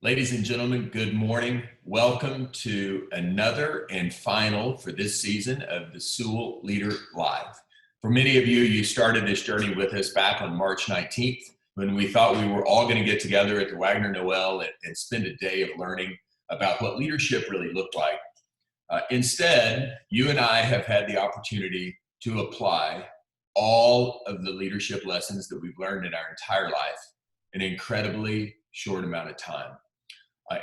Ladies and gentlemen, good morning. Welcome to another and final for this season of the Sewell LeaderLIVE. For many of you, you started this journey with us back on March 19th when we thought we were all going to get together at the Wagner Noel and spend a day of learning about what leadership really looked like. Instead, you and I have had the opportunity to apply all of the leadership lessons that we've learned in our entire life in an incredibly short amount of time.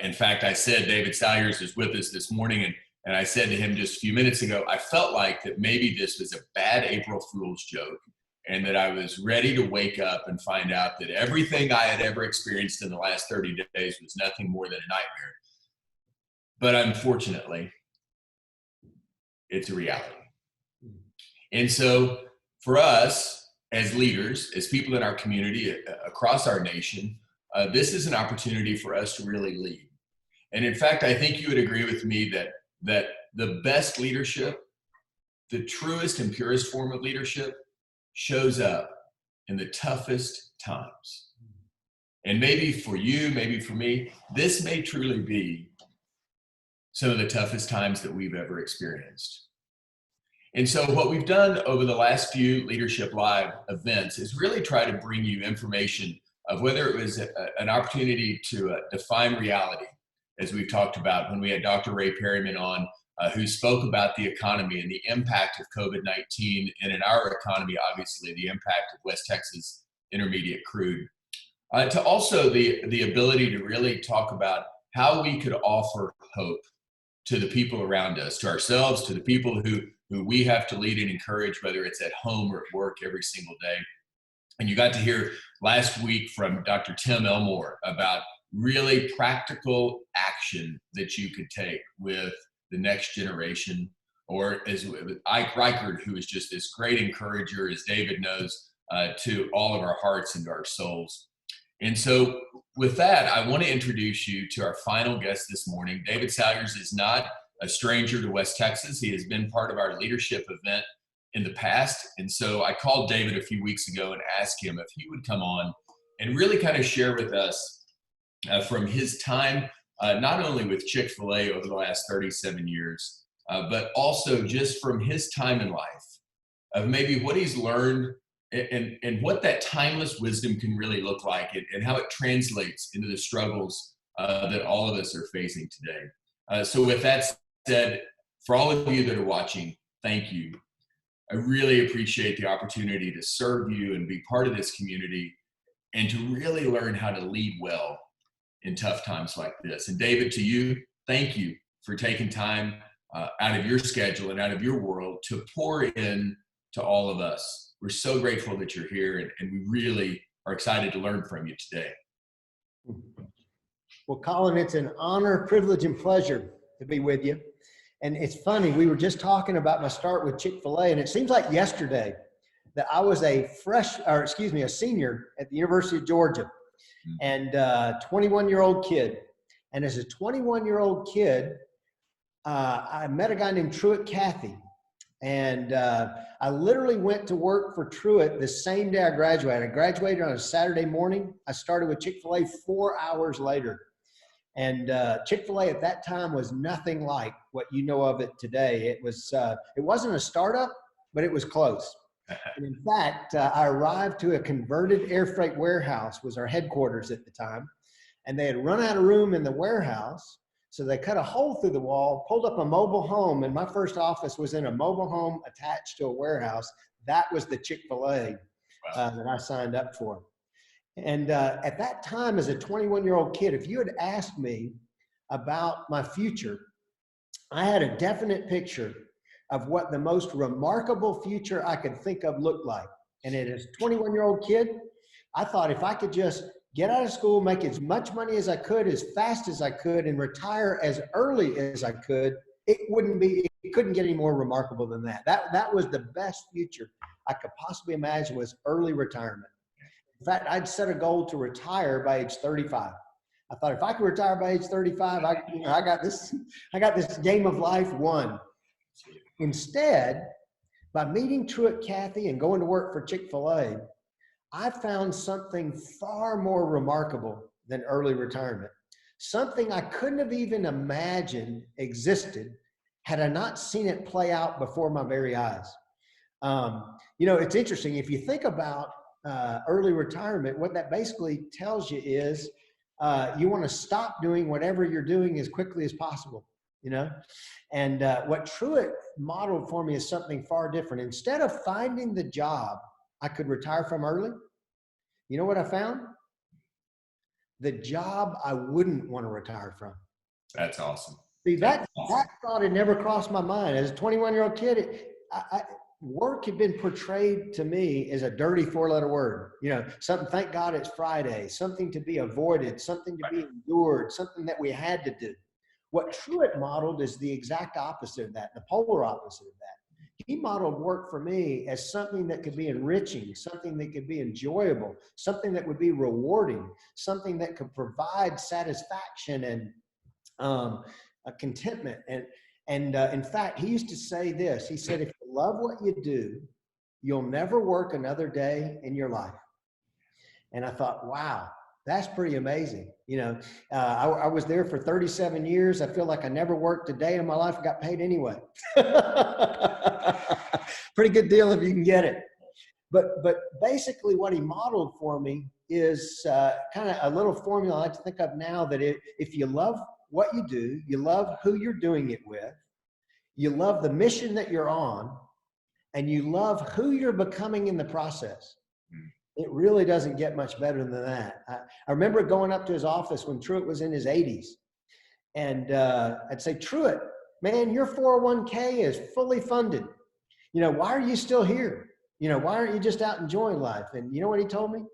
In fact, I said David Salyers is with us this morning, and I said to him just a few minutes ago, I felt like that maybe this was a bad April Fool's joke and that I was ready to wake up and find out that everything I had ever experienced in the last 30 days was nothing more than a nightmare. But unfortunately, it's a reality. And so for us as leaders, as people in our community, across our nation, this is an opportunity for us to really lead. And in fact, I think you would agree with me that the best leadership, the truest and purest form of leadership, shows up in the toughest times. And maybe for you, maybe for me, this may truly be some of the toughest times that we've ever experienced. And so what we've done over the last few Leadership Live events is really try to bring you information of whether it was an opportunity to define reality, as we've talked about when we had Dr. Ray Perryman on, who spoke about the economy and the impact of COVID-19, and in our economy, obviously, the impact of West Texas Intermediate crude. To also the ability to really talk about how we could offer hope to the people around us, to ourselves, to the people who we have to lead and encourage, whether it's at home or at work every single day. And you got to hear last week from Dr. Tim Elmore about really practical action that you could take with the next generation, or as with Ike Reichard, who is just this great encourager, as David knows, to all of our hearts and our souls. And so with that, I want to introduce you to our final guest this morning. David Salyers is not a stranger to West Texas. He has been part of our leadership event in the past. And so I called David a few weeks ago and asked him if he would come on and really kind of share with us from his time, not only with Chick-fil-A over the last 37 years, but also just from his time in life of maybe what he's learned and what that timeless wisdom can really look like and how it translates into the struggles that all of us are facing today. So with that said, for all of you that are watching, thank you. I really appreciate the opportunity to serve you and be part of this community and to really learn how to lead well in tough times like this. And David, to you, thank you for taking time out of your schedule and out of your world to pour in to all of us. We're so grateful that you're here, and we really are excited to learn from you today. Well, Collin, it's an honor, privilege, and pleasure to be with you. And it's funny, we were just talking about my start with Chick-fil-A, and it seems like yesterday that I was a senior at the University of Georgia, and 21-year-old kid. And as a 21-year-old kid, I met a guy named Truett Cathy. And I literally went to work for Truett the same day I graduated. I graduated on a Saturday morning. I started with Chick-fil-A 4 hours later. And Chick-fil-A at that time was nothing like what you know of it today. It wasn't a startup, but it was close. And in fact, I arrived to a converted air freight warehouse, was our headquarters at the time. And they had run out of room in the warehouse. So they cut a hole through the wall, pulled up a mobile home, and my first office was in a mobile home attached to a warehouse. That was the Chick-fil-A that I signed up for. And at that time, as a 21-year-old kid, if you had asked me about my future, I had a definite picture of what the most remarkable future I could think of looked like. And as a 21-year-old kid, I thought if I could just get out of school, make as much money as I could, as fast as I could, and retire as early as I could, it couldn't get any more remarkable than that. That was the best future I could possibly imagine, was early retirement. In fact, I'd set a goal to retire by age 35. I thought if I could retire by age 35, I got this game of life won. Instead, by meeting Truett Cathy and going to work for Chick-fil-A, I found something far more remarkable than early retirement. something I couldn't have even imagined existed had I not seen it play out before my very eyes. You know, it's interesting. If you think about early retirement, what that basically tells you is you want to stop doing whatever you're doing as quickly as possible, you know? And what Truett modeled for me is something far different. Instead of finding the job I could retire from early, you know what I found? The job I wouldn't want to retire from. That's awesome. See, that thought had never crossed my mind. As a 21-year-old kid, work had been portrayed to me as a dirty four-letter word. You know, something, thank God it's Friday, something to be avoided, something to be endured, something that we had to do. What Truett modeled is the exact opposite of that, the polar opposite of that. He modeled work for me as something that could be enriching, something that could be enjoyable, something that would be rewarding, something that could provide satisfaction and a contentment. And in fact, he used to say this. He said, if you love what you do, you'll never work another day in your life. And I thought, wow, that's pretty amazing. You know, I was there for 37 years. I feel like I never worked a day in my life. I got paid anyway. Pretty good deal if you can get it. But basically what he modeled for me is kind of a little formula I like to think of now, that if you love what you do, you love who you're doing it with, you love the mission that you're on, and you love who you're becoming in the process. It really doesn't get much better than that. I remember going up to his office when Truett was in his 80s. And I'd say, Truett, man, your 401k is fully funded. You know, why are you still here? You know, why aren't you just out enjoying life? And you know what he told me?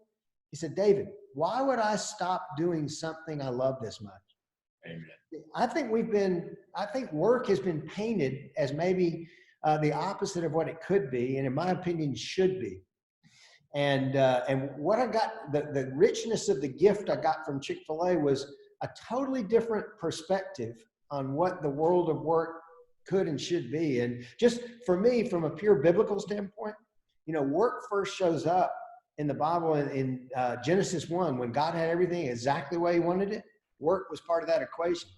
He said, David, why would I stop doing something I love this much? Amen. I think work has been painted as maybe the opposite of what it could be, and in my opinion, should be. And what I got, the richness of the gift I got from Chick-fil-A was a totally different perspective on what the world of work could and should be. And just for me, from a pure biblical standpoint, you know, work first shows up in the Bible in Genesis 1, when God had everything exactly the way he wanted it. Work was part of that equation.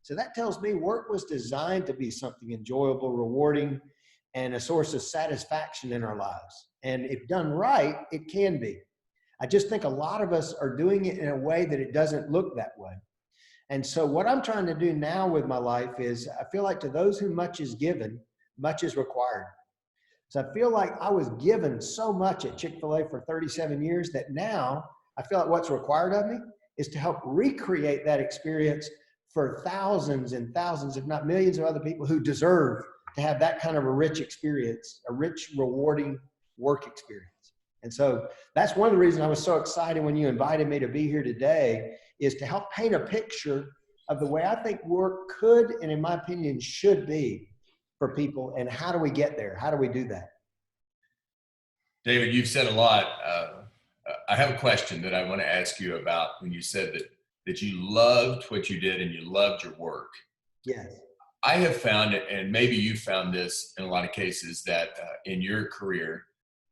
So that tells me work was designed to be something enjoyable, rewarding, and a source of satisfaction in our lives. And if done right, it can be. I just think a lot of us are doing it in a way that it doesn't look that way. And so what I'm trying to do now with my life is, I feel like to those who much is given, much is required. So I feel like I was given so much at Chick-fil-A for 37 years that now I feel like what's required of me is to help recreate that experience for thousands and thousands, if not millions of other people who deserve to have that kind of a rich experience, a rich, rewarding work experience. And so that's one of the reasons I was so excited when you invited me to be here today, is to help paint a picture of the way I think work could, and in my opinion, should be for people. And how do we get there? How do we do that? David, you've said a lot. I have a question that I want to ask you about when you said that you loved what you did and you loved your work. Yes. I have found it, and maybe you found this in a lot of cases, that in your career,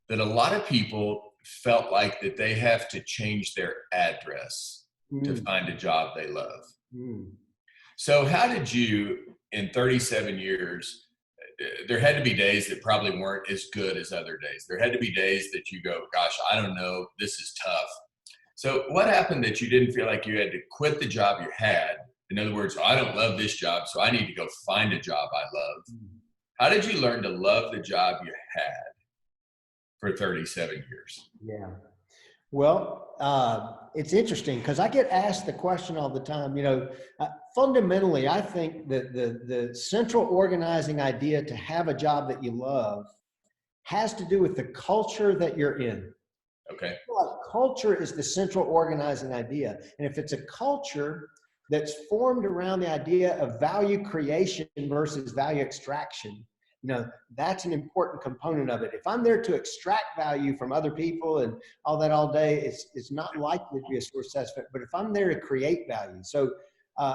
that a lot of people felt like that they have to change their address to find a job they love. So how did you, in 37 years, there had to be days that probably weren't as good as other days. There had to be days that you go, gosh, I don't know, this is tough. So what happened that you didn't feel like you had to quit the job you had? In other words, I don't love this job, so I need to go find a job I love. How did you learn to love the job you had for 37 years? Yeah. Well, it's interesting because I get asked the question all the time. You know, fundamentally, I think that the central organizing idea to have a job that you love has to do with the culture that you're in. Okay. Culture is the central organizing idea. And if it's a culture that's formed around the idea of value creation versus value extraction, you know, that's an important component of it. If I'm there to extract value from other people and all that all day, it's not likely to be a source of satisfaction. But if I'm there to create value, so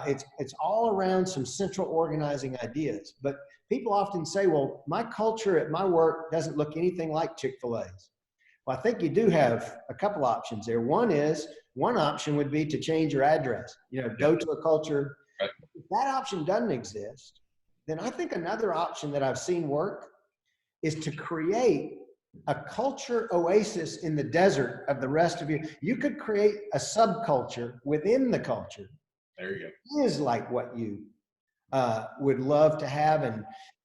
it's all around some central organizing ideas. But people often say, well, my culture at my work doesn't look anything like Chick-fil-A's. Well, I think you do have a couple options there. One is One option would be to change your address, go to a culture. Right. If that option doesn't exist, then I think another option that I've seen work is to create a culture oasis in the desert of the rest of you. You could create a subculture within the culture. There you go. Is like what you would love to have.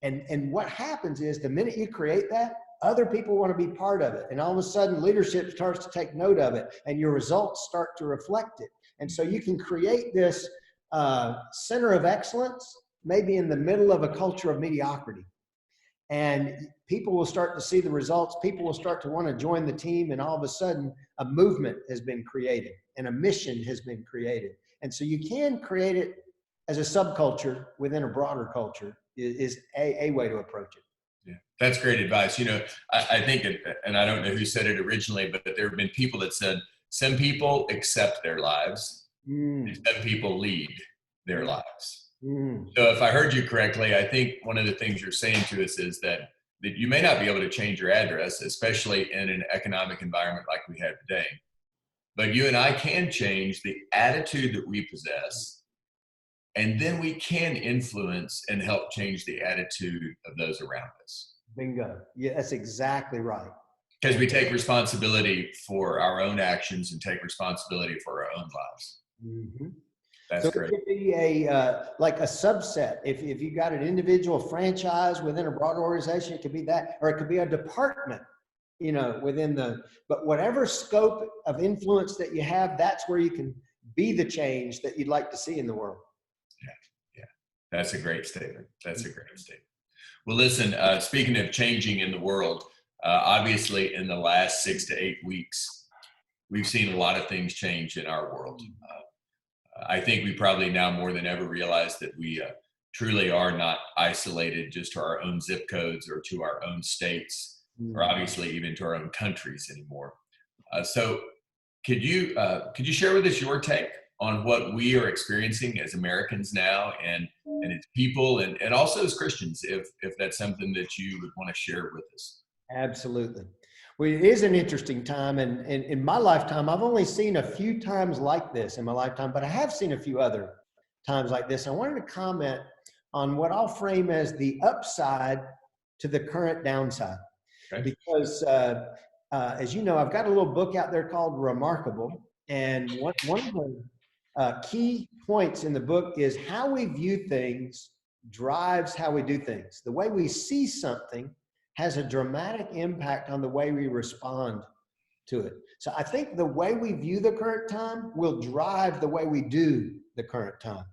And what happens is the minute you create that, other people want to be part of it. And all of a sudden leadership starts to take note of it and your results start to reflect it. And so you can create this center of excellence, maybe in the middle of a culture of mediocrity. And people will start to see the results. People will start to want to join the team. And all of a sudden a movement has been created and a mission has been created. And so you can create it as a subculture within a broader culture is a way to approach it. Yeah, that's great advice. I think, and I don't know who said it originally, but there have been people that said, some people accept their lives, and some people lead their lives. So if I heard you correctly, I think one of the things you're saying to us is that you may not be able to change your address, especially in an economic environment like we have today. But you and I can change the attitude that we possess, and then we can influence and help change the attitude of those around us. Bingo. Yeah, that's exactly right. Because we take responsibility for our own actions and take responsibility for our own lives. Mm-hmm. That's great. It could be like a subset. If you got an individual franchise within a broader organization, it could be that, or it could be a department, within but whatever scope of influence that you have, that's where you can be the change that you'd like to see in the world. Yeah. That's a great statement. Well, listen, speaking of changing in the world, obviously in the last 6 to 8 weeks, we've seen a lot of things change in our world. I think we probably now more than ever realize that we truly are not isolated just to our own zip codes or to our own states, or obviously even to our own countries anymore. So could you share with us your take on what we are experiencing as Americans now and as people and also as Christians, if that's something that you would want to share with us? Absolutely. Well, it is an interesting time. And in my lifetime, I've only seen a few times like this in my lifetime, but I have seen a few other times like this. I wanted to comment on what I'll frame as the upside to the current downside. Okay. Because as you know, I've got a little book out there called Remarkable. And one of the key points in the book is how we view things drives how we do things. The way we see something has a dramatic impact on the way we respond to it. So I think the way we view the current time will drive the way we do the current time.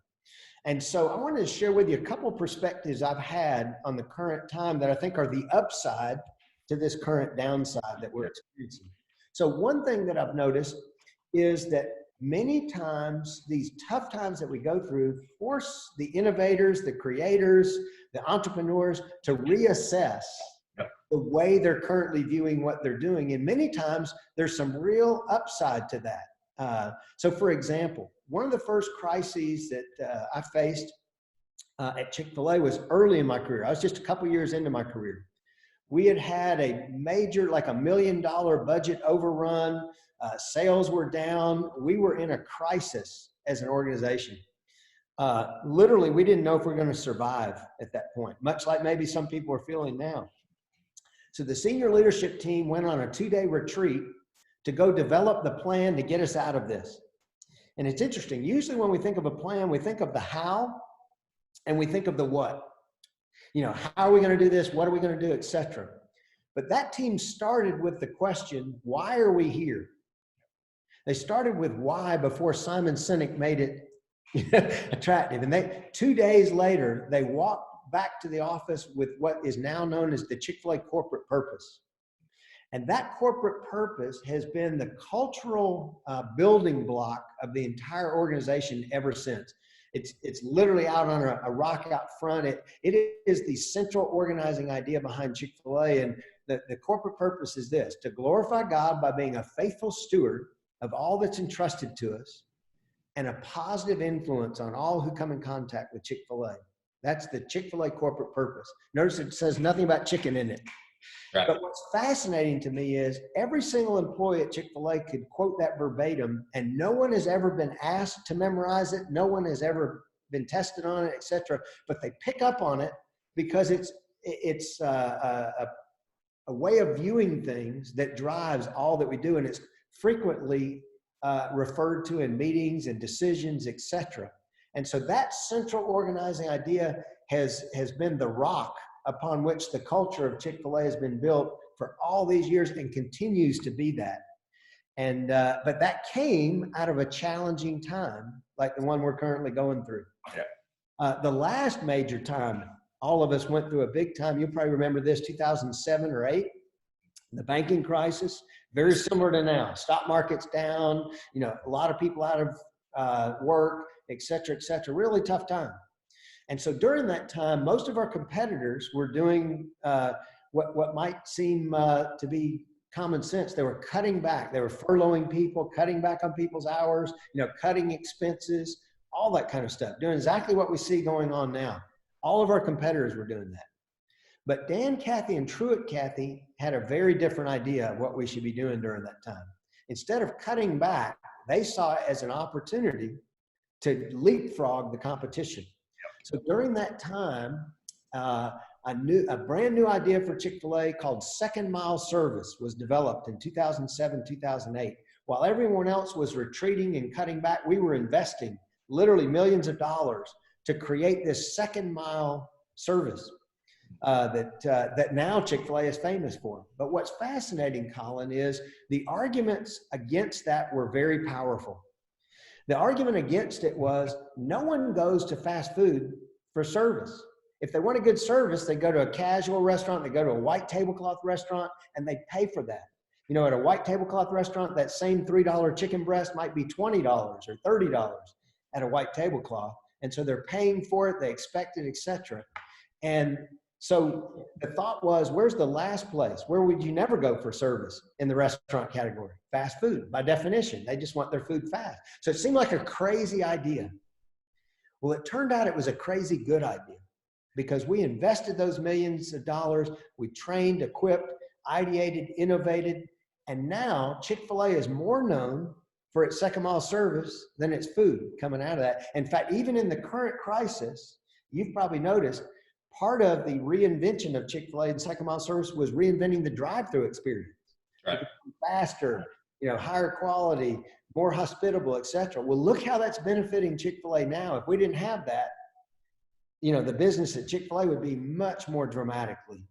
And so I wanted to share with you a couple of perspectives I've had on the current time that I think are the upside to this current downside that we're experiencing. So one thing that I've noticed is that many times these tough times that we go through force the innovators, the creators, the entrepreneurs to reassess the way they're currently viewing what they're doing. And many times there's some real upside to that. So for example, one of the first crises that I faced at Chick-fil-A was early in my career. I was just a couple years into my career. We had a major, like $1 million budget overrun. Sales were down. We were in a crisis as an organization. Literally, we didn't know if we were going to survive at that point, much like maybe some people are feeling now. So the senior leadership team went on a 2-day retreat to go develop the plan to get us out of this. And it's interesting. Usually when we think of a plan, we think of the how and we think of the what. How are we going to do this? What are we going to do, etc. But that team started with the question, why are we here? They started with why before Simon Sinek made it attractive. And 2 days later, they walked back to the office with what is now known as the Chick-fil-A corporate purpose. And that corporate purpose has been the cultural building block of the entire organization ever since. It's literally out on a rock out front. It is the central organizing idea behind Chick-fil-A. And the corporate purpose is this: to glorify God by being a faithful steward of all that's entrusted to us and a positive influence on all who come in contact with Chick-fil-A. That's the Chick-fil-A corporate purpose. Notice it says nothing about chicken in it. Right. But what's fascinating to me is every single employee at Chick-fil-A could quote that verbatim, and no one has ever been asked to memorize it. No one has ever been tested on it, etc. But they pick up on it because it's a way of viewing things that drives all that we do, and it's frequently referred to in meetings and decisions, etc. And so that central organizing idea has been the rock upon which the culture of Chick-fil-A has been built for all these years and continues to be that. And but that came out of a challenging time like the one we're currently going through. Yeah. The last major time all of us went through a big time, you'll probably remember this, 2007 or 8, the banking crisis, very similar to now. Stock market's down, a lot of people out of work, et cetera, really tough time. And so during that time, most of our competitors were doing what might seem to be common sense. They were cutting back. They were furloughing people, cutting back on people's hours, cutting expenses, all that kind of stuff, doing exactly what we see going on now. All of our competitors were doing that. But Dan Cathy and Truett Cathy had a very different idea of what we should be doing during that time. Instead of cutting back, they saw it as an opportunity to leapfrog the competition. So during that time, a brand new idea for Chick-fil-A called second mile service was developed in 2007, 2008. While everyone else was retreating and cutting back, we were investing literally millions of dollars to create this second mile service that now Chick-fil-A is famous for. But what's fascinating, Collin, is the arguments against that were very powerful. The argument against it was no one goes to fast food for service. If they want a good service, they go to a casual restaurant, they go to a white tablecloth restaurant, and they pay for that. At a white tablecloth restaurant, that same $3 chicken breast might be $20 or $30 at a white tablecloth. And so they're paying for it, they expect it, etc. And so the thought was, where's the last place? Where would you never go for service in the restaurant category? Fast food, by definition. They just want their food fast. So it seemed like a crazy idea. Well, it turned out it was a crazy good idea because we invested those millions of dollars. We trained, equipped, ideated, innovated, and now Chick-fil-A is more known for its second mile service than its food coming out of that. In fact, even in the current crisis, you've probably noticed, part of the reinvention of Chick-fil-A and second mile service was reinventing the drive-through experience. Right. Faster, higher quality, more hospitable, etc. Well, look how that's benefiting Chick-fil-A now. If we didn't have that, the business at Chick-fil-A would be much more dramatically.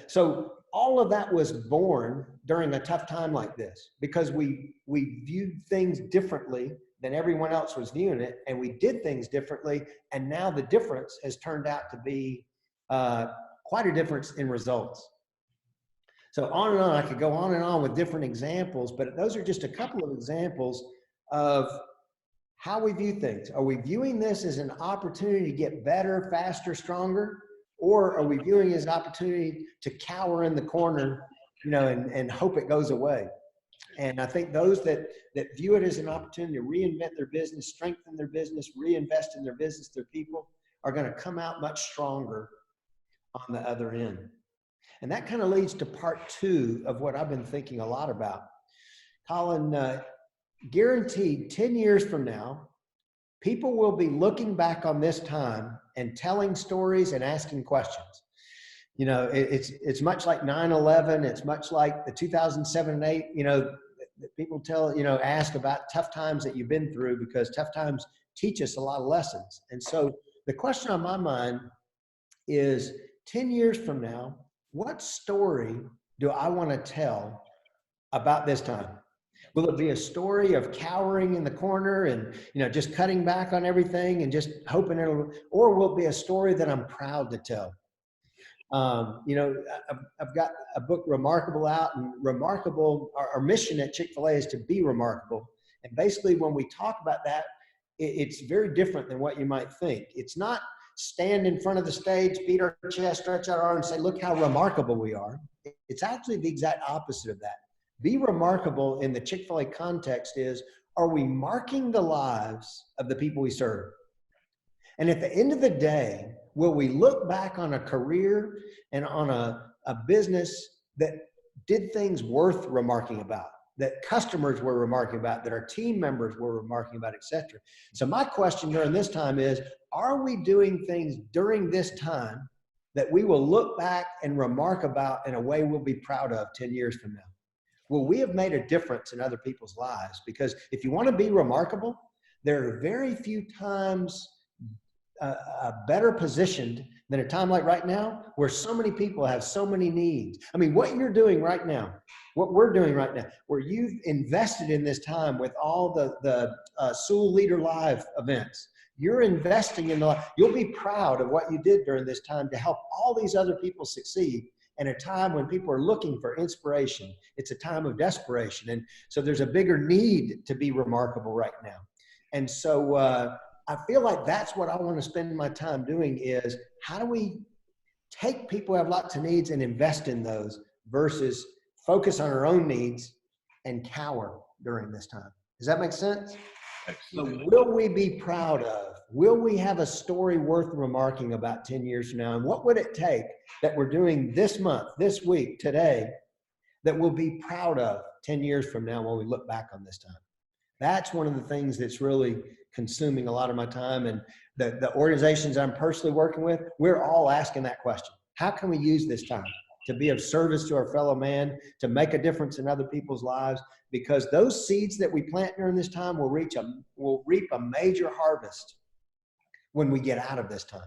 So all of that was born during a tough time like this because we viewed things differently than everyone else was viewing it, and we did things differently, and now the difference has turned out to be quite a difference in results. So on and on, I could go on and on with different examples, but those are just a couple of examples of how we view things. Are we viewing this as an opportunity to get better, faster, stronger, or are we viewing it as an opportunity to cower in the corner, and hope it goes away? And I think those that view it as an opportunity to reinvent their business, strengthen their business, reinvest in their business, their people, are going to come out much stronger on the other end. And that kind of leads to part 2 of what I've been thinking a lot about. Collin, guaranteed 10 years from now, people will be looking back on this time and telling stories and asking questions. It's much like 9/11. It's much like the 2007 and 8, people ask about tough times that you've been through because tough times teach us a lot of lessons. And so the question on my mind is 10 years from now, what story do I want to tell about this time? Will it be a story of cowering in the corner and, just cutting back on everything and just hoping or will it be a story that I'm proud to tell? I've got a book, Remarkable, out, and remarkable, our mission at Chick-fil-A is to be remarkable. And basically when we talk about that, it's very different than what you might think. It's not stand in front of the stage, beat our chest, stretch out our arms, and say, look how remarkable we are. It's actually the exact opposite of that. Be remarkable in the Chick-fil-A context is, are we marking the lives of the people we serve? And at the end of the day, will we look back on a career and on a business that did things worth remarking about, that customers were remarking about, that our team members were remarking about, etc. So my question during this time is, are we doing things during this time that we will look back and remark about in a way we'll be proud of 10 years from now? Will we have made a difference in other people's lives? Because if you want to be remarkable, there are very few times better positioned than a time like right now, where so many people have so many needs. I mean, what you're doing right now, what we're doing right now, where you've invested in this time with all the Sewell LeaderLIVE events, you're investing in you'll be proud of what you did during this time to help all these other people succeed. And a time when people are looking for inspiration, it's a time of desperation. And so there's a bigger need to be remarkable right now. And so I feel like that's what I want to spend my time doing, is how do we take people who have lots of needs and invest in those versus focus on our own needs and cower during this time. Does that make sense? Absolutely. So will we be proud of, will we have a story worth remarking about 10 years from now? And what would it take that we're doing this month, this week, today, that we'll be proud of 10 years from now when we look back on this time? That's one of the things that's really consuming a lot of my time. And the organizations I'm personally working with, we're all asking that question. How can we use this time to be of service to our fellow man, to make a difference in other people's lives? Because those seeds that we plant during this time will reap a major harvest when we get out of this time.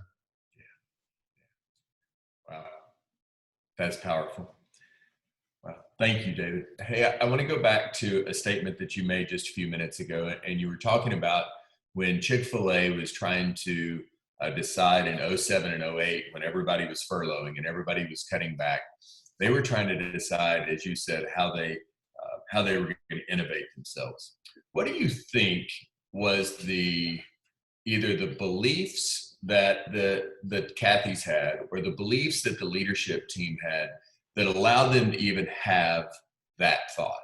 Wow. That's powerful. Wow. Thank you, David. Hey, I want to go back to a statement that you made just a few minutes ago, and you were talking about when Chick-fil-A was trying to decide in 07 and 08, when everybody was furloughing and everybody was cutting back, they were trying to decide, as you said, how they were going to innovate themselves. What do you think was either the beliefs that Kathy's had, or the beliefs that the leadership team had, that allowed them to even have that thought?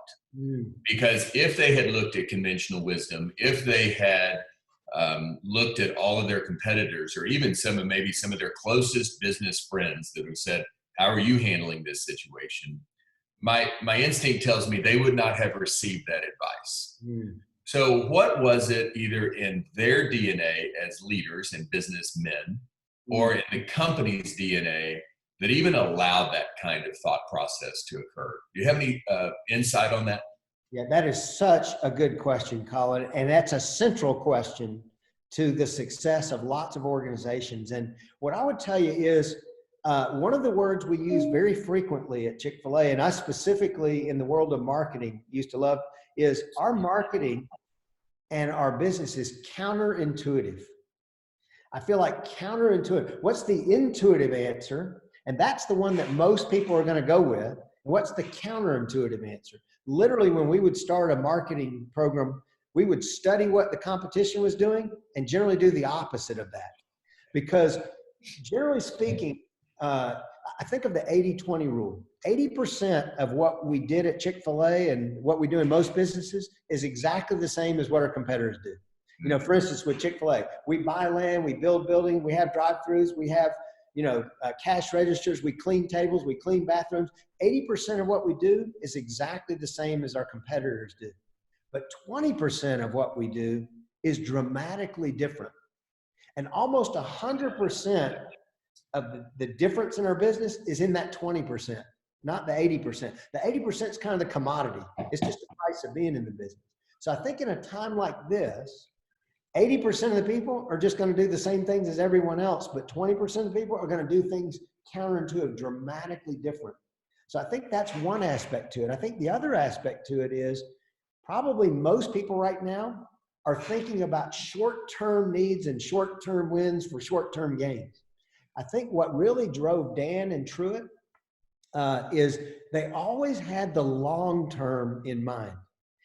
Because if they had looked at conventional wisdom, if they had looked at all of their competitors, or even maybe some of their closest business friends that have said, how are you handling this situation? My instinct tells me they would not have received that advice. So what was it, either in their DNA as leaders and businessmen, or in the company's DNA, that even allowed that kind of thought process to occur? Do you have any insight on that? Yeah, that is such a good question, Collin. And that's a central question to the success of lots of organizations. And what I would tell you is, one of the words we use very frequently at Chick-fil-A, and I specifically in the world of marketing used to love, is our marketing and our business is counterintuitive. I feel like counterintuitive. What's the intuitive answer? And that's the one that most people are going to go with. What's the counterintuitive answer? Literally, when we would start a marketing program, we would study what the competition was doing and generally do the opposite of that. Because generally speaking, I think of the 80-20 rule. 80% of what we did at Chick-fil-A and what we do in most businesses is exactly the same as what our competitors do. You know, for instance, with Chick-fil-A, we buy land, we build buildings, we have drive-thrus, we have, cash registers, we clean tables, we clean bathrooms. 80% of what we do is exactly the same as our competitors do. But 20% of what we do is dramatically different. And almost 100% of the difference in our business is in that 20%, not the 80%. The 80% is kind of the commodity. It's just the price of being in the business. So I think in a time like this, 80% of the people are just going to do the same things as everyone else, but 20% of the people are going to do things counterintuitive, dramatically different. So I think that's one aspect to it. I think the other aspect to it is probably most people right now are thinking about short-term needs and short-term wins for short-term gains. I think what really drove Dan and Truett is they always had the long-term in mind.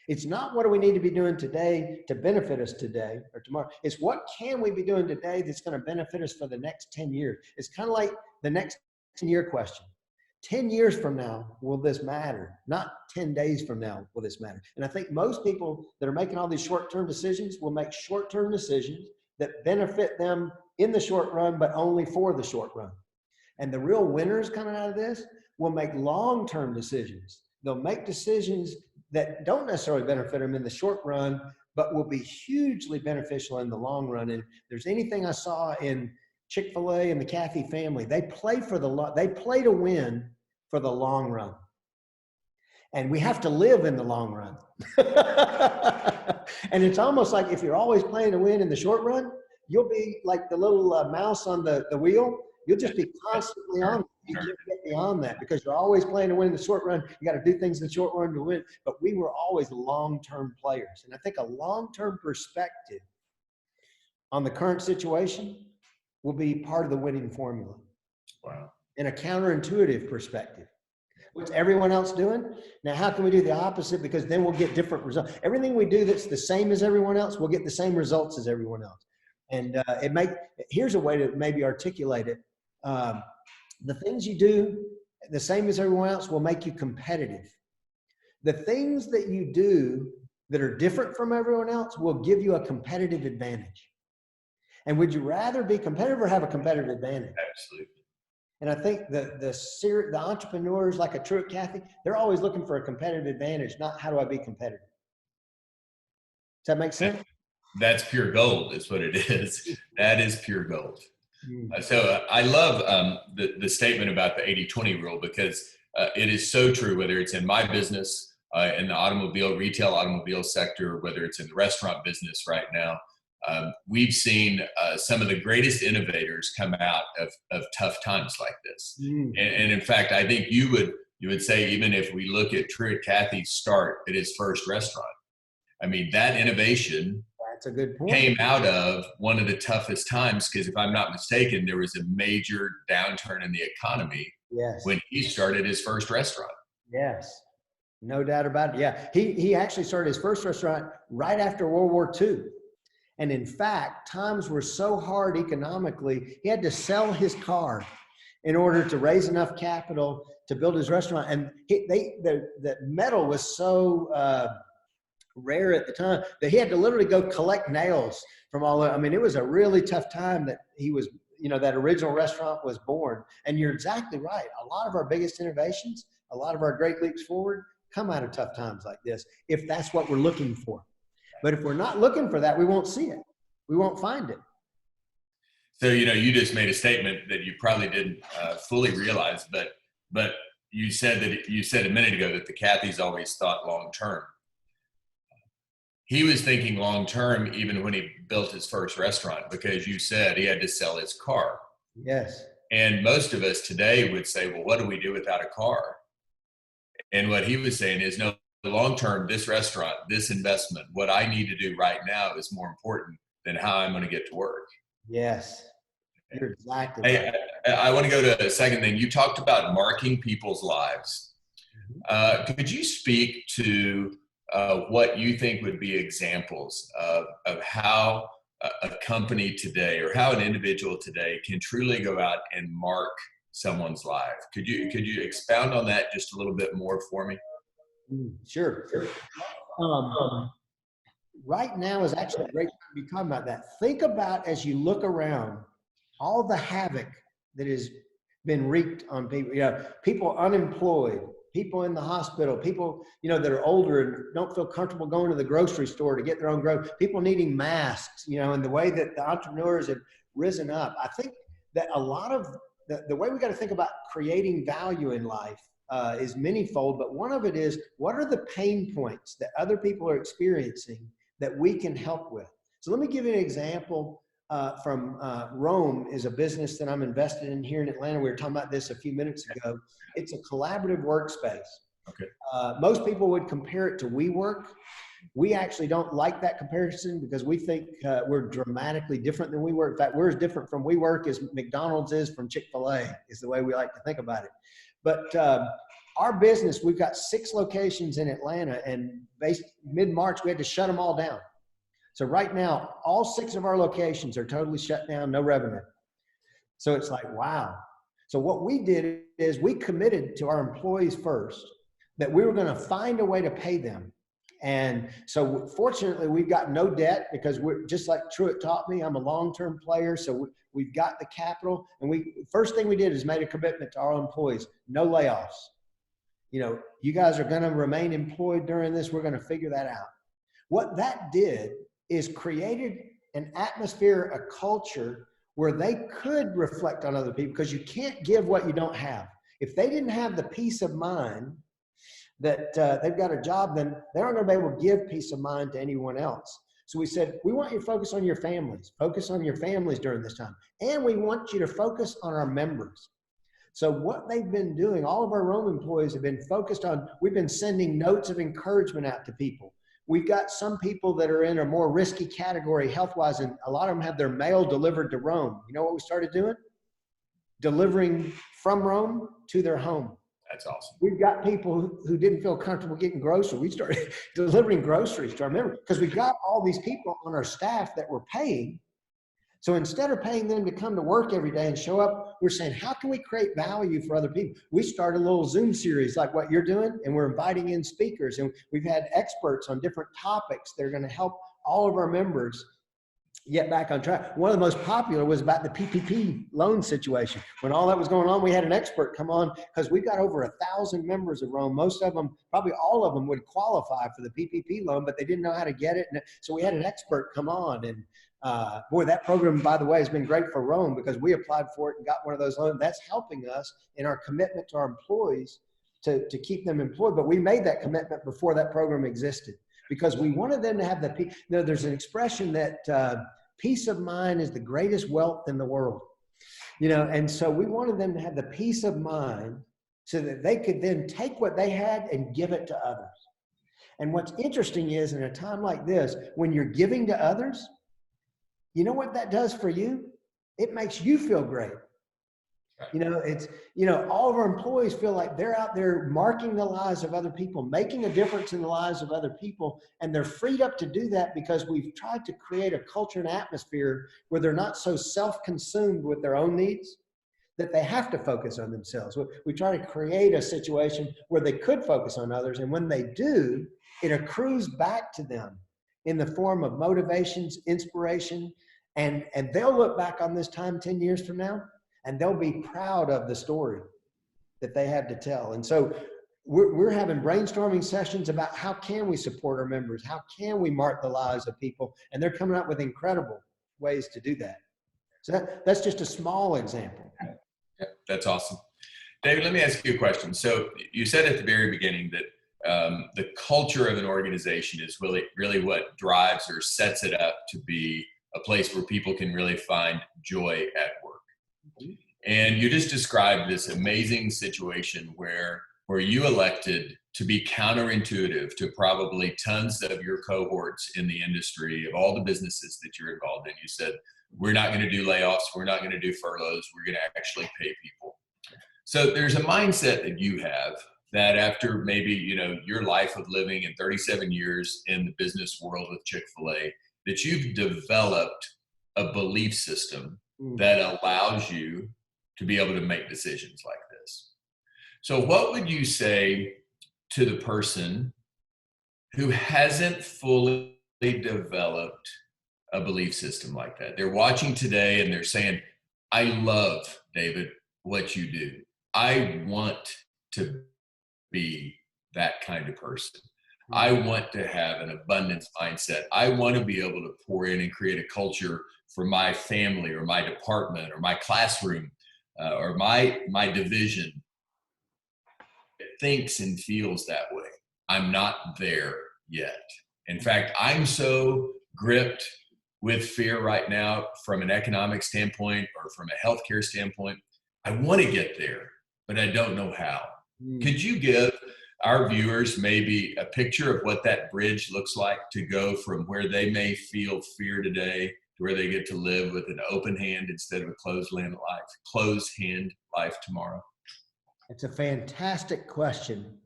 It's not what do we need to be doing today to benefit us today or tomorrow. It's what can we be doing today that's going to benefit us for the next 10 years. It's kind of like the next 10-year question. 10 years from now, will this matter? Not 10 days from now, will this matter? And I think most people that are making all these short-term decisions will make short-term decisions that benefit them in the short run, but only for the short run. And the real winners coming out of this will make long-term decisions. They'll make decisions that don't necessarily benefit them in the short run, but will be hugely beneficial in the long run. And if there's anything I saw in Chick-fil-A and the Cathy family, they play to win for the long run. And we have to live in the long run. And it's almost like if you're always playing to win in the short run, you'll be like the little mouse on the wheel. You'll just be constantly on. You can't get beyond that because you're always playing to win in the short run. You got to do things in the short run to win. But we were always long-term players. And I think a long-term perspective on the current situation will be part of the winning formula. Wow. And a counterintuitive perspective. What's everyone else doing? Now, how can we do the opposite? Because then we'll get different results. Everything we do that's the same as everyone else, we'll get the same results as everyone else. And here's a way to maybe articulate it. The things you do the same as everyone else will make you competitive. The things that you do that are different from everyone else will give you a competitive advantage. And would you rather be competitive or have a competitive advantage? Absolutely. And I think the entrepreneurs like a Truett Cathy, they're always looking for a competitive advantage, not how do I be competitive. Does that make sense? That's pure gold is what it is. That is pure gold. So I love the statement about the 80-20 rule because it is so true, whether it's in my business, in the retail automobile sector, whether it's in the restaurant business right now. We've seen some of the greatest innovators come out of tough times like this. And in fact, I think you would say, even if we look at Truett Cathy's start at his first restaurant, I mean, that innovation That's a good point. came out of one of the toughest times, because if I'm not mistaken, there was a major downturn in the economy when he started his first restaurant. Yes, no doubt about it. Yeah, he actually started his first restaurant right after World War II. And in fact, times were so hard economically, he had to sell his car in order to raise enough capital to build his restaurant. And the metal was so rare at the time that he had to literally go collect nails from all that. I mean, it was a really tough time that he was, that original restaurant was born. And you're exactly right. A lot of our biggest innovations, a lot of our great leaps forward come out of tough times like this, if that's what we're looking for. But if we're not looking for that, we won't see it. We won't find it. So, you just made a statement that you probably didn't fully realize, but you said a minute ago that the Cathys always thought long-term. He was thinking long-term even when he built his first restaurant, because you said he had to sell his car. Yes. And most of us today would say, well, what do we do without a car? And what he was saying is, no, long-term, this restaurant, this investment, what I need to do right now is more important than how I'm going to get to work. Yes, you're exactly right. I want to go to a second thing. You talked about marking people's lives. Could you speak to what you think would be examples of how a company today or how an individual today can truly go out and mark someone's life? Could you expound on that just a little bit more for me? Sure. Right now is actually a great time to be talking about that. Think about, as you look around, all the havoc that has been wreaked on people. People unemployed, people in the hospital, people that are older and don't feel comfortable going to the grocery store to get their own groceries. People needing masks. And the way that the entrepreneurs have risen up. I think that a lot of the way we got to think about creating value in life is manyfold, but one of it is, what are the pain points that other people are experiencing that we can help with? So let me give you an example from Rome is a business that I'm invested in here in Atlanta. We were talking about this a few minutes ago. It's a collaborative workspace. Okay. Most people would compare it to WeWork. We actually don't like that comparison because we think we're dramatically different than WeWork. In fact, we're as different from WeWork as McDonald's is from Chick-fil-A, is the way we like to think about it. But our business, we've got 6 locations in Atlanta, and mid-March, we had to shut them all down. So right now, all 6 of our locations are totally shut down, no revenue. So it's like, wow. So what we did is we committed to our employees first that we were going to find a way to pay them And so fortunately, we've got no debt because we're just like Truett taught me, I'm a long-term player. So we've got the capital. And first thing we did is made a commitment to our employees, no layoffs. You know, you guys are going to remain employed during this. We're going to figure that out. What that did is created an atmosphere, a culture where they could reflect on other people, because you can't give what you don't have. If they didn't have the peace of mind that they've got a job, then they aren't going to be able to give peace of mind to anyone else. So we said, we want you to focus on your families. Focus on your families during this time. And we want you to focus on our members. So what they've been doing, all of our Rome employees have been focused on, we've been sending notes of encouragement out to people. We've got some people that are in a more risky category health-wise, and a lot of them have their mail delivered to Rome. You know what we started doing? Delivering from Rome to their home. That's awesome. We've got people who didn't feel comfortable getting groceries. We started delivering groceries to our members because we've got all these people on our staff that we're paying. So instead of paying them to come to work every day and show up, we're saying, how can we create value for other people? We started a little Zoom series like what you're doing, and we're inviting in speakers, and we've had experts on different topics that are going to help all of our members get back on track. One of the most popular was about the PPP loan situation. When all that was going on, we had an expert come on because we've got over 1,000 members of Rome. Most of them, probably all of them, would qualify for the PPP loan, but they didn't know how to get it. And so we had an expert come on, and boy, that program, by the way, has been great for Rome because we applied for it and got one of those loans. That's helping us in our commitment to our employees to keep them employed. But we made that commitment before that program existed because we wanted them to have the peace. You know, there's an expression that peace of mind is the greatest wealth in the world. You know, and so we wanted them to have the peace of mind so that they could then take what they had and give it to others. And what's interesting is in a time like this, when you're giving to others, you know what that does for you? It makes you feel great. You know, it's, you know, all of our employees feel like they're out there marking the lives of other people, making a difference in the lives of other people. And they're freed up to do that because we've tried to create a culture and atmosphere where they're not so self-consumed with their own needs that they have to focus on themselves. We try to create a situation where they could focus on others. And when they do, it accrues back to them in the form of motivations, inspiration, and they'll look back on this time 10 years from now, and they'll be proud of the story that they have to tell. And so we're having brainstorming sessions about how can we support our members? How can we mark the lives of people? And they're coming up with incredible ways to do that. So that's just a small example. Yeah, that's awesome. David, let me ask you a question. So you said at the very beginning that the culture of an organization is really what drives or sets it up to be a place where people can really find joy at work. And you just described this amazing situation where you elected to be counterintuitive to probably tons of your cohorts in the industry of all the businesses that you're involved in. You said, we're not going to do layoffs. We're not going to do furloughs. We're going to actually pay people. So there's a mindset that you have that after maybe, you know, your life of living in 37 years in the business world with Chick-fil-A, that you've developed a belief system that allows you to be able to make decisions like this. So what would you say to the person who hasn't fully developed a belief system like that? They're watching today and they're saying, I love, David, what you do. I want to be that kind of person. I want to have an abundance mindset. I want to be able to pour in and create a culture for my family or my department or my classroom or my division that thinks and feels that way. I'm not there yet. In fact, I'm so gripped with fear right now from an economic standpoint or from a healthcare standpoint. I want to get there, but I don't know how. Could you give our viewers maybe a picture of what that bridge looks like to go from where they may feel fear today to where they get to live with an open hand instead of a closed hand life tomorrow? It's a fantastic question.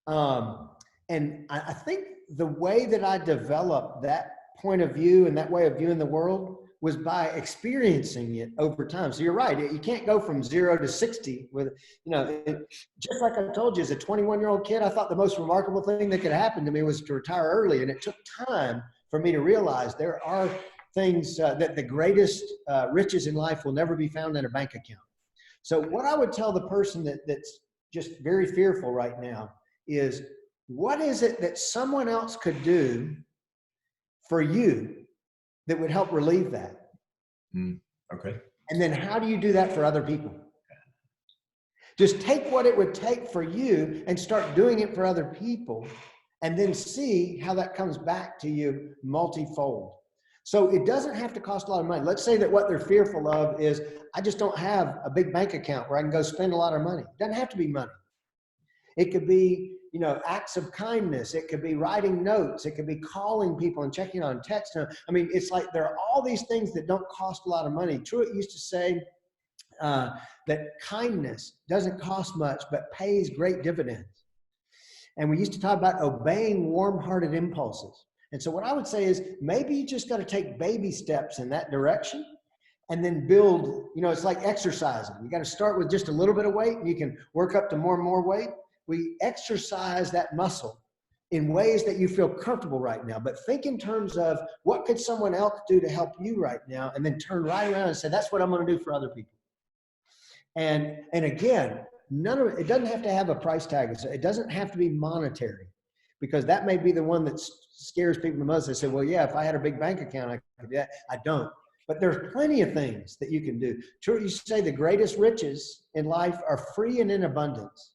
And I think the way that I developed that point of view and that way of viewing the world was by experiencing it over time. So you're right. You can't go from 0 to 60 with, just like I told you, as a 21-year-old kid, I thought the most remarkable thing that could happen to me was to retire early. And it took time for me to realize there are things that the greatest riches in life will never be found in a bank account. So what I would tell the person that's just very fearful right now is, what is it that someone else could do for you that would help relieve that? Okay. And then how do you do that for other people? Just take what it would take for you and start doing it for other people, and then see how that comes back to you multifold. So it doesn't have to cost a lot of money. Let's say that what they're fearful of is, I just don't have a big bank account where I can go spend a lot of money. It doesn't have to be money. It could be, acts of kindness. It could be writing notes. It could be calling people and checking on text. I mean, it's like there are all these things that don't cost a lot of money. Truett used to say that kindness doesn't cost much, but pays great dividends. And we used to talk about obeying warm-hearted impulses. And so what I would say is, maybe you just got to take baby steps in that direction, and then build, it's like exercising. You got to start with just a little bit of weight, and you can work up to more and more weight. We exercise that muscle in ways that you feel comfortable right now, but think in terms of, what could someone else do to help you right now? And then turn right around and say, that's what I'm going to do for other people. And again, it doesn't have to have a price tag. It doesn't have to be monetary, because that may be the one that scares people the most. They say, well, yeah, if I had a big bank account, I could do that. I don't. But there's plenty of things that you can do. True, you say the greatest riches in life are free and in abundance.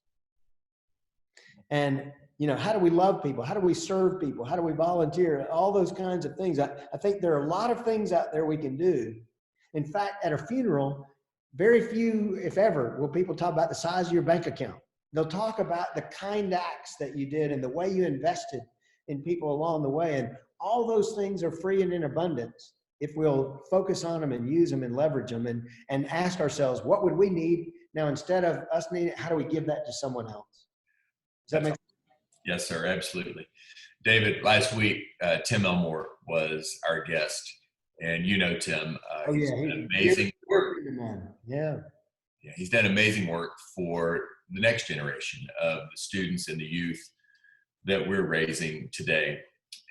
And, how do we love people? How do we serve people? How do we volunteer? All those kinds of things. I think there are a lot of things out there we can do. In fact, at a funeral, very few, if ever, will people talk about the size of your bank account. They'll talk about the kind acts that you did and the way you invested in people along the way. And all those things are free and in abundance if we'll focus on them and use them and leverage them, and ask ourselves, what would we need? Now, instead of us needing it, how do we give that to someone else? Does that make sense? Yes, sir. Absolutely. David, last week, Tim Elmore was our guest, and Tim. He's done amazing work. Yeah. Yeah, he's done amazing work for the next generation of the students and the youth that we're raising today.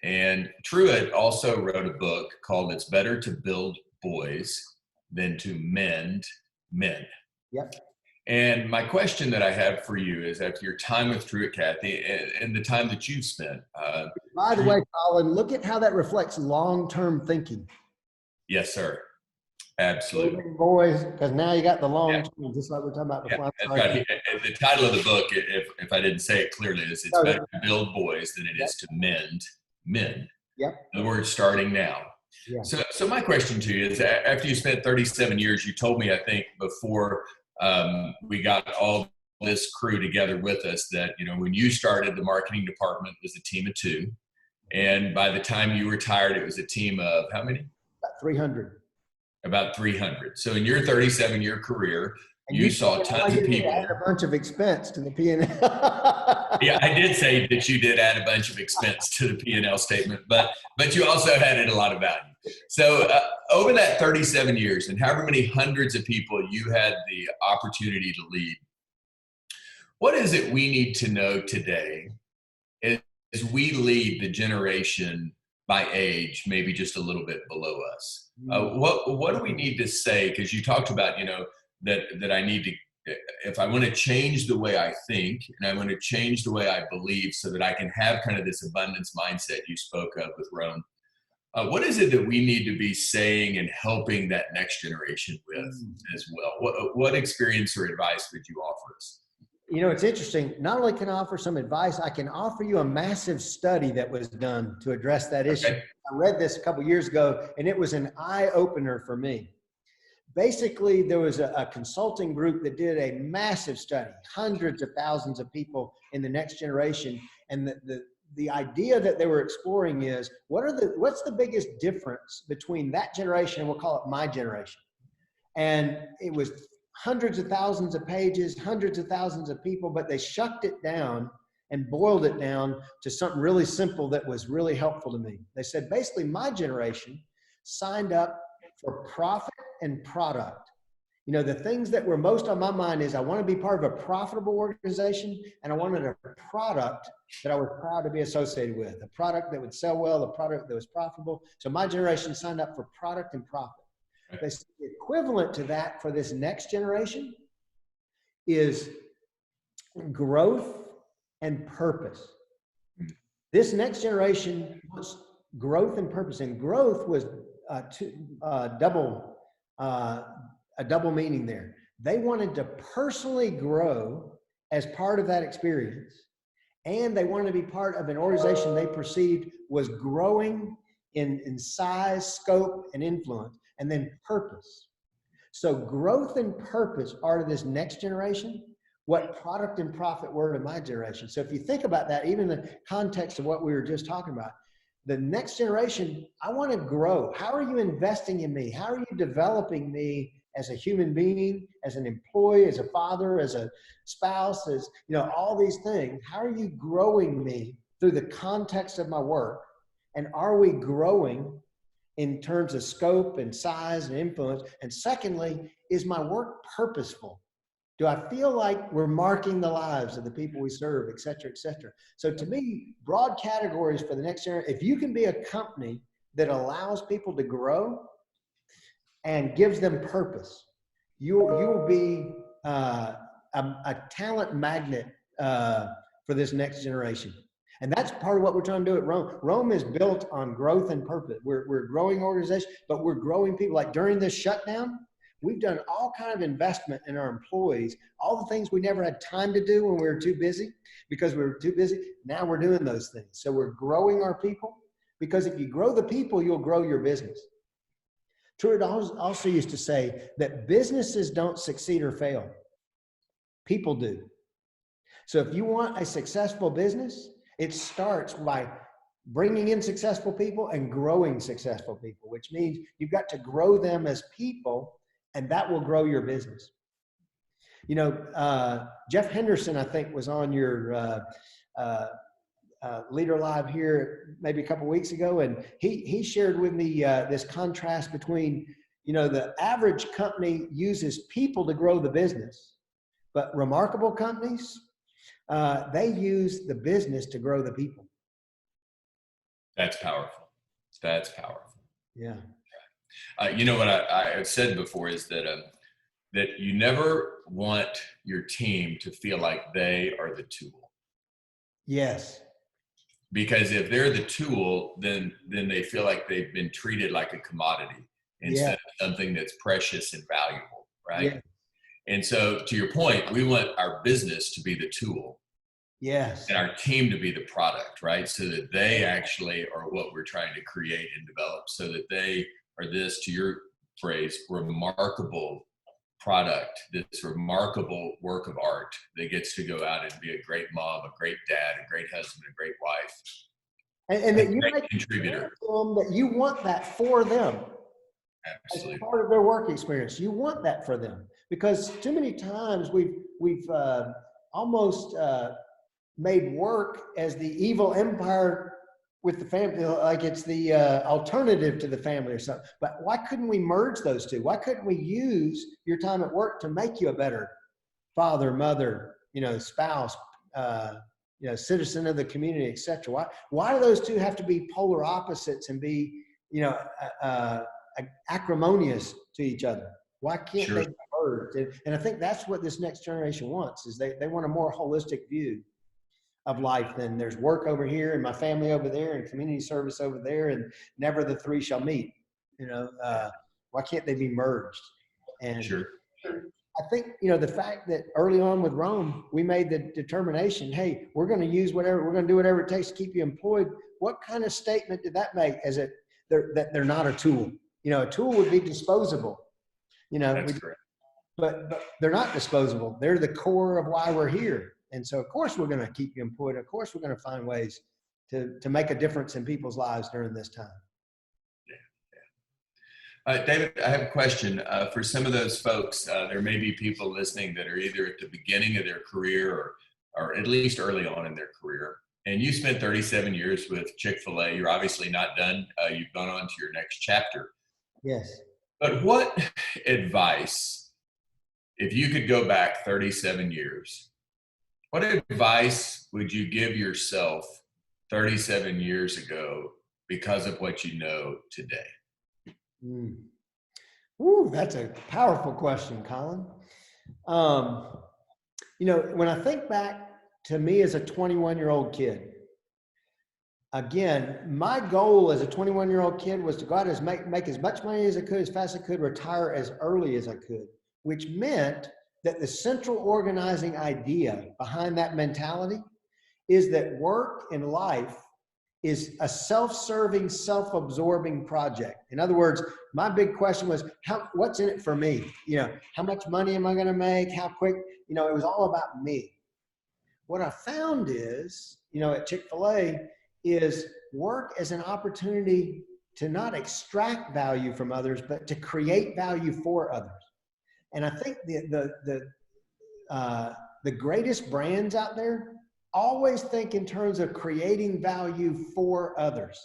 And Truett also wrote a book called "It's Better to Build Boys Than to Mend Men." Yep. And my question that I have for you is, after your time with Truett, Kathy, and the time that you've spent. By the way, Collin, look at how that reflects long-term thinking. Yes, sir. Absolutely. Boys, because now you got the long-term, just like we're talking about before. Yeah, that's right. The title of the book, if I didn't say it clearly, is "It's Better to Build Boys Than It Is to Mend Men." Yep. The word starting now. Yeah. So my question to you is, after you spent 37 years, you told me, I think, before we got all this crew together with us, that, when you started, the marketing department was a team of 2. And by the time you retired, it was a team of how many? About 300. About 300. So in your 37-year career, you saw tons of people. Add a bunch of expense to the P&L. Yeah, I did say that you did add a bunch of expense to the P&L statement, but you also added a lot of value. So over that 37 years, and however many hundreds of people you had the opportunity to lead, what is it we need to know today as we lead the generation by age, maybe just a little bit below us? What do we need to say? Because you talked about, that I need to, if I want to change the way I think, and I want to change the way I believe, so that I can have kind of this abundance mindset you spoke of with Rome. What is it that we need to be saying and helping that next generation with as well? What experience or advice would you offer us? It's interesting. Not only can I offer some advice, I can offer you a massive study that was done to address that issue. I read this a couple years ago, and it was an eye-opener for me. Basically, there was a consulting group that did a massive study, hundreds of thousands of people in the next generation. And the idea that they were exploring is, what's the biggest difference between that generation and we'll call it my generation? And it was hundreds of thousands of pages, hundreds of thousands of people, but they shucked it down and boiled it down to something really simple that was really helpful to me. They said, basically, my generation signed up for profit and product. You know, the things that were most on my mind is I want to be part of a profitable organization, and I wanted a product that I was proud to be associated with, a product that would sell well, a product that was profitable. So my generation signed up for product and profit. The equivalent to that for this next generation is growth and purpose. This next generation wants growth and purpose, and growth was a double meaning there. They wanted to personally grow as part of that experience, and they wanted to be part of an organization they perceived was growing in size, scope, and influence, and then purpose. So growth and purpose are to this next generation what product and profit were to my generation. So if you think about that, even in the context of what we were just talking about, the next generation, I want to grow. How are you investing in me? How are you developing me as a human being, as an employee, as a father, as a spouse, as, you know, all these things? How are you growing me through the context of my work? And are we growing in terms of scope and size and influence? And secondly, is my work purposeful? Do I feel like we're marking the lives of the people we serve, et cetera, et cetera? So to me, broad categories for the next generation, if you can be a company that allows people to grow and gives them purpose, you will be a talent magnet for this next generation. And that's part of what we're trying to do at Rome. Rome is built on growth and purpose. We're a growing organization, but we're growing people. Like during this shutdown, we've done all kind of investment in our employees, all the things we never had time to do when we were too busy, because we were too busy. Now we're doing those things. So we're growing our people, because if you grow the people, you'll grow your business. Truett also used to say that businesses don't succeed or fail. People do. So if you want a successful business, it starts by bringing in successful people and growing successful people, which means you've got to grow them as people, and that will grow your business. You know, Jeff Henderson, I think, was on your Leader Live here maybe a couple weeks ago, and he shared with me this contrast between, you know, the average company uses people to grow the business, but remarkable companies, they use the business to grow the people. That's powerful. That's powerful. Yeah. You know what I have said before is that that you never want your team to feel like they are the tool. Yes. Because if they're the tool, then they feel like they've been treated like a commodity instead of something that's precious and valuable, right? Yeah. And so, to your point, we want our business to be the tool. Yes. And our team to be the product, right? So that they actually are what we're trying to create and develop, so that they are this, to your phrase, remarkable product, this remarkable work of art that gets to go out and be a great mom, a great dad, a great husband, a great wife. And that you make contributor. That you want that for them. Absolutely. As part of their work experience. You want that for them. Because too many times we've almost made work as the evil empire with the family, like it's the alternative to the family or something. But why couldn't we merge those two? Why couldn't we use your time at work to make you a better father, mother, you know, spouse, you know, citizen of the community, etc.? Why do those two have to be polar opposites and be, you know, acrimonious to each other? Why can't they be merged? And I think that's what this next generation wants, is they want a more holistic view of life than there's work over here and my family over there and community service over there, and never the three shall meet. You know, why can't they be merged? And I think, you know, the fact that early on with Rome, we made the determination, hey, we're going to use whatever, we're going to do whatever it takes to keep you employed. What kind of statement did that make? As it that they're not a tool? You know, a tool would be disposable. You know, that's correct. But they're not disposable. They're the core of why we're here. And so, of course, we're going to keep you employed. Of course, we're going to find ways to make a difference in people's lives during this time. Yeah. David, I have a question. For some of those folks, there may be people listening that are either at the beginning of their career or at least early on in their career. And you spent 37 years with Chick-fil-A. You're obviously not done. You've gone on to your next chapter. Yes. But what advice, if you could go back 37 years, what advice would you give yourself 37 years ago because of what you know today? Mm. Ooh, that's a powerful question, Collin. When I think back to me as a 21-year-old kid, again, my goal as a 21-year-old kid was to go out and make as much money as I could, as fast as I could, retire as early as I could, which meant that the central organizing idea behind that mentality is that work in life is a self-serving, self-absorbing project. In other words, my big question was, what's in it for me? How much money am I going to make? How quick? It was all about me. What I found is, at Chick-fil-A, is work as an opportunity to not extract value from others, but to create value for others. And I think the greatest brands out there always think in terms of creating value for others.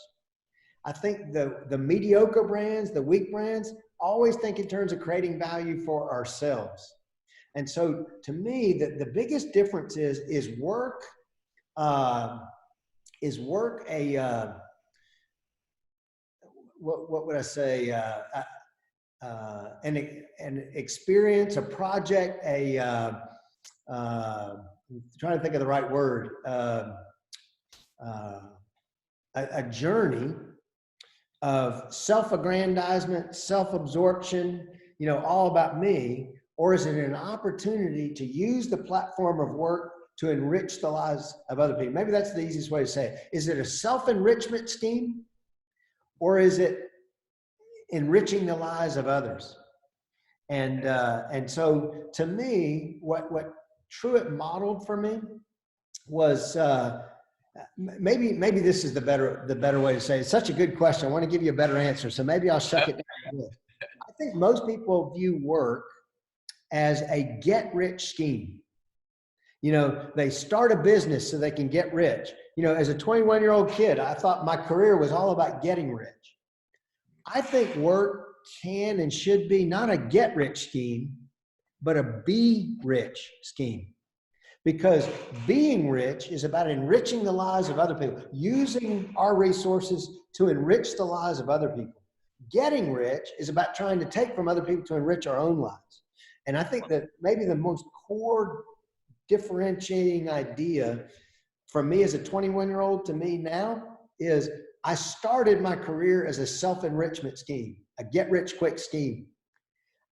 I think the mediocre brands, the weak brands, always think in terms of creating value for ourselves. And so to me, the biggest difference is work a what would I say, an experience, a project, I'm trying to think of the right word, a journey of self-aggrandizement, self-absorption, all about me, or is it an opportunity to use the platform of work to enrich the lives of other people? Maybe that's the easiest way to say it. Is it a self-enrichment scheme, or is it enriching the lives of others? And so to me, what Truett modeled for me was maybe this is the better way to say it. It's such a good question. I want to give you a better answer, so maybe I'll shuck it down. I think most people view work as a get-rich scheme. They start a business so they can get rich. As a 21-year-old kid, I thought my career was all about getting rich. I think work can and should be not a get-rich scheme, but a be-rich scheme. Because being rich is about enriching the lives of other people, using our resources to enrich the lives of other people. Getting rich is about trying to take from other people to enrich our own lives. And I think that maybe the most core differentiating idea from me as a 21-year-old to me now is I started my career as a self-enrichment scheme, a get-rich-quick scheme.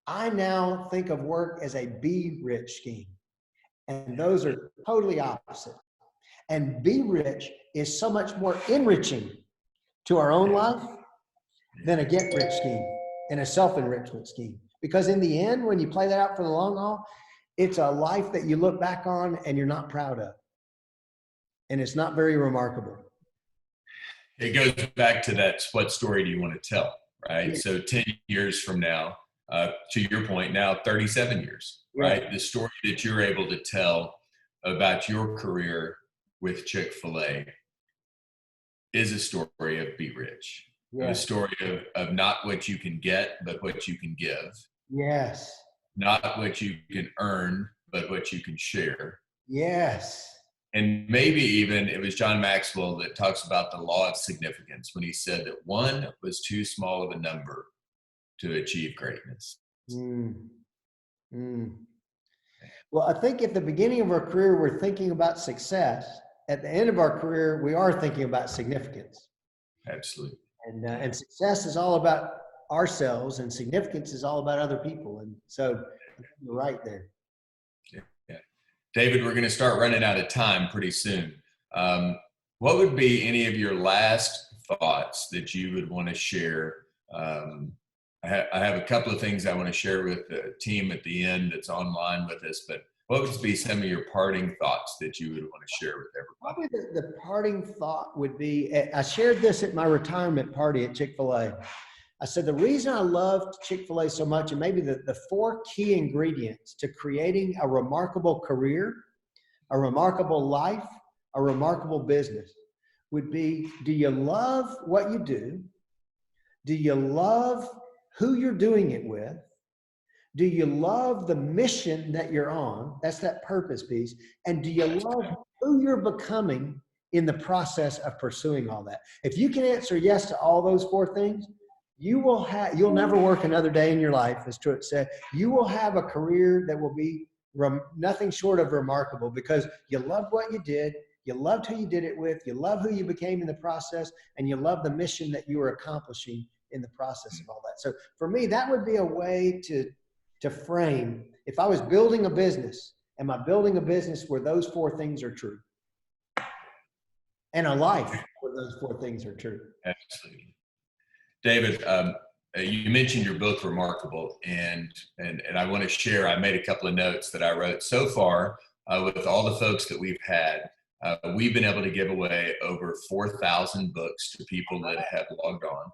I now think of work as a be-rich scheme. And those are totally opposite. And be rich is so much more enriching to our own life than a get-rich scheme and a self-enrichment scheme. Because in the end, when you play that out for the long haul, it's a life that you look back on and you're not proud of. And it's not very remarkable. It goes back to that, what story do you want to tell, right? Yeah. So 10 years from now, to your point, now 37 years, right? Yeah. The story that you're able to tell about your career with Chick-fil-A is a story of be rich. Yeah. A story of not what you can get, but what you can give. Yes. Not what you can earn, but what you can share. Yes. And maybe even it was John Maxwell that talks about the law of significance when he said that one was too small of a number to achieve greatness. Well, I think at the beginning of our career, we're thinking about success. At the end of our career, we are thinking about significance. Absolutely. And success is all about ourselves, and significance is all about other people. And so you're right there. Yeah. David, we're going to start running out of time pretty soon. What would be any of your last thoughts that you would want to share? I have a couple of things I want to share with the team at the end that's online with us, but what would be some of your parting thoughts that you would want to share with everybody? Probably the parting thought would be, I shared this at my retirement party at Chick-fil-A. I said, the reason I loved Chick-fil-A so much, and maybe the four key ingredients to creating a remarkable career, a remarkable life, a remarkable business would be, do you love what you do? Do you love who you're doing it with? Do you love the mission that you're on? That's that purpose piece. And do you love who you're becoming in the process of pursuing all that? If you can answer yes to all those four things, you'll never work another day in your life, as Truett said. You will have a career that will be nothing short of remarkable, because you loved what you did, you loved who you did it with, you love who you became in the process, and you love the mission that you were accomplishing in the process of all that. So for me, that would be a way to frame, if I was building a business, am I building a business where those four things are true? And a life where those four things are true. Absolutely. David, you mentioned your book, Remarkable, and I want to share, I made a couple of notes that I wrote so far with all the folks that we've had. We've been able to give away over 4,000 books to people that have logged on.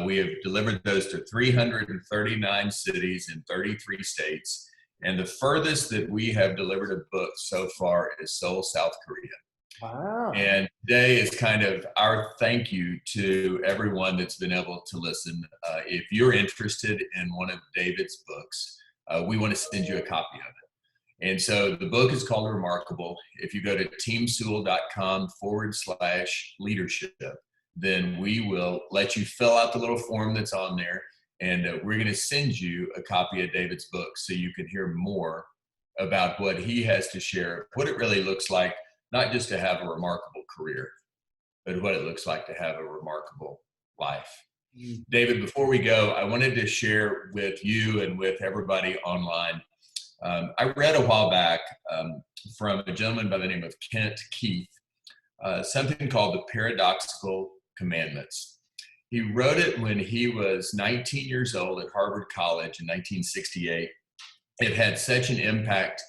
We have delivered those to 339 cities in 33 states. And the furthest that we have delivered a book so far is Seoul, South Korea. Wow. And today is kind of our thank you to everyone that's been able to listen. If you're interested in one of David's books, we want to send you a copy of it. And so the book is called Remarkable. If you go to teamsewell.com/leadership, then we will let you fill out the little form that's on there. And we're going to send you a copy of David's book so you can hear more about what he has to share, what it really looks like, not just to have a remarkable career, but what it looks like to have a remarkable life. David, before we go, I wanted to share with you and with everybody online. I read a while back from a gentleman by the name of Kent Keith, something called the Paradoxical Commandments. He wrote it when he was 19 years old at Harvard College in 1968. It had such an impact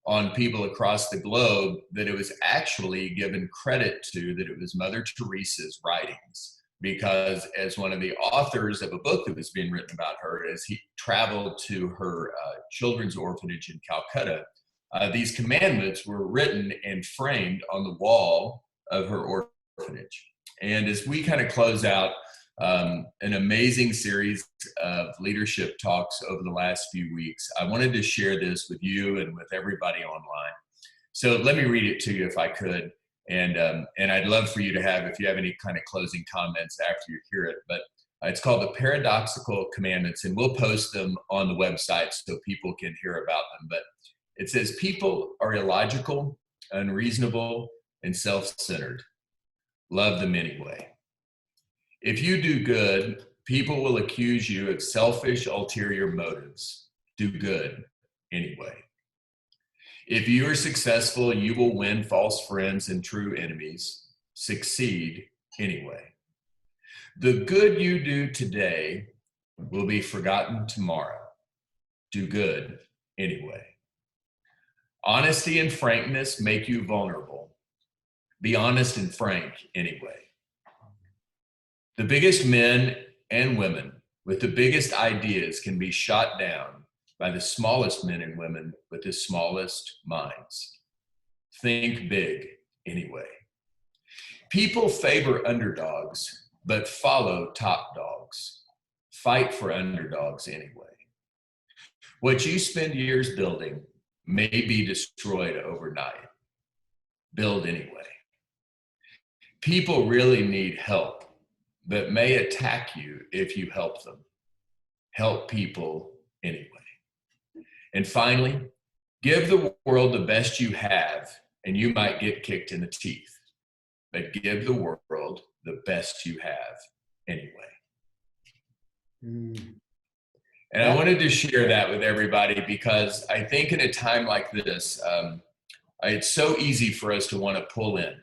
on people across the globe that it was actually given credit to that it was Mother Teresa's writings, because as one of the authors of a book that was being written about her, as he traveled to her children's orphanage in Calcutta, these commandments were written and framed on the wall of her orphanage. And as we kind of close out an amazing series of leadership talks over the last few weeks, I wanted to share this with you and with everybody online. So let me read it to you if I could. And I'd love for you to have, if you have any kind of closing comments after you hear it, but it's called the Paradoxical Commandments, and we'll post them on the website so people can hear about them. But it says, people are illogical, unreasonable, and self-centered. Love them anyway. If you do good, people will accuse you of selfish, ulterior motives. Do good anyway. If you are successful, you will win false friends and true enemies. Succeed anyway. The good you do today will be forgotten tomorrow. Do good anyway. Honesty and frankness make you vulnerable. Be honest and frank anyway. The biggest men and women with the biggest ideas can be shot down by the smallest men and women with the smallest minds. Think big anyway. People favor underdogs, but follow top dogs. Fight for underdogs anyway. What you spend years building may be destroyed overnight. Build anyway. People really need help, but may attack you if you help them. Help people anyway. And finally, give the world the best you have, and you might get kicked in the teeth. But give the world the best you have anyway. And I wanted to share that with everybody because I think in a time like this, it's so easy for us to want to pull in,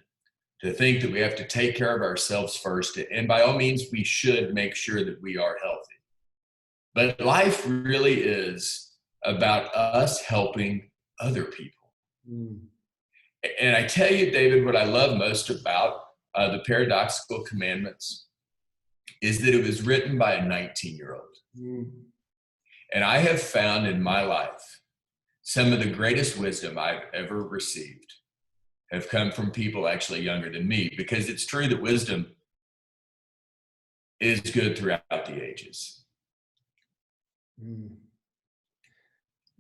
to think that we have to take care of ourselves first. And by all means, we should make sure that we are healthy. But life really is about us helping other people. And I tell you, David, what I love most about the Paradoxical Commandments is that it was written by a 19-year-old. And I have found in my life some of the greatest wisdom I've ever received have come from people actually younger than me, because it's true that wisdom is good throughout the ages. Mm.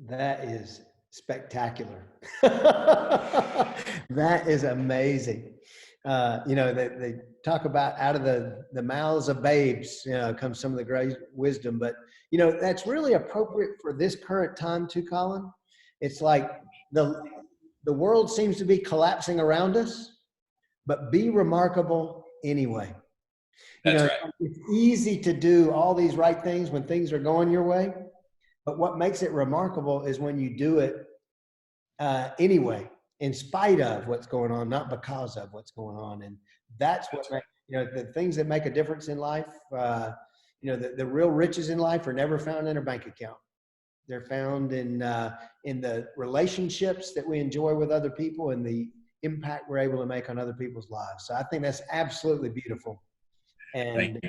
That is spectacular. That is amazing. They talk about out of the mouths of babes, comes some of the great wisdom. But, that's really appropriate for this current time too, Collin. It's like the world seems to be collapsing around us, but be remarkable anyway. That's right. It's easy to do all these right things when things are going your way. But what makes it remarkable is when you do it anyway, in spite of what's going on, not because of what's going on. And that's what makes, the things that make a difference in life, the real riches in life are never found in a bank account. They're found in the relationships that we enjoy with other people and the impact we're able to make on other people's lives. So I think that's absolutely beautiful and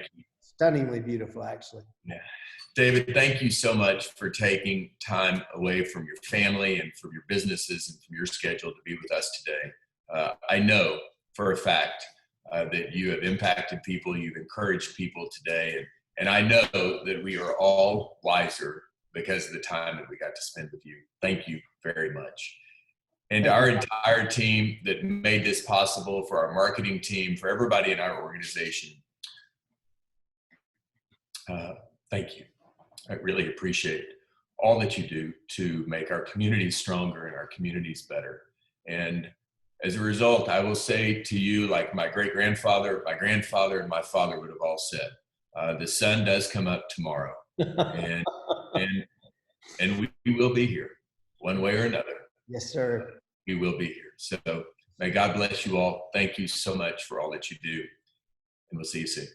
stunningly beautiful, actually. Yeah. David, thank you so much for taking time away from your family and from your businesses and from your schedule to be with us today. I know for a fact that you have impacted people, you've encouraged people today, and I know that we are all wiser because of the time that we got to spend with you. Thank you very much. And our entire team that made this possible, for our marketing team, for everybody in our organization, thank you. I really appreciate all that you do to make our communities stronger and our communities better. And as a result, I will say to you, like my great-grandfather, my grandfather, and my father would have all said, the sun does come up tomorrow. And we will be here one way or another. Yes, sir. We will be here. So may God bless you all. Thank you so much for all that you do. And we'll see you soon.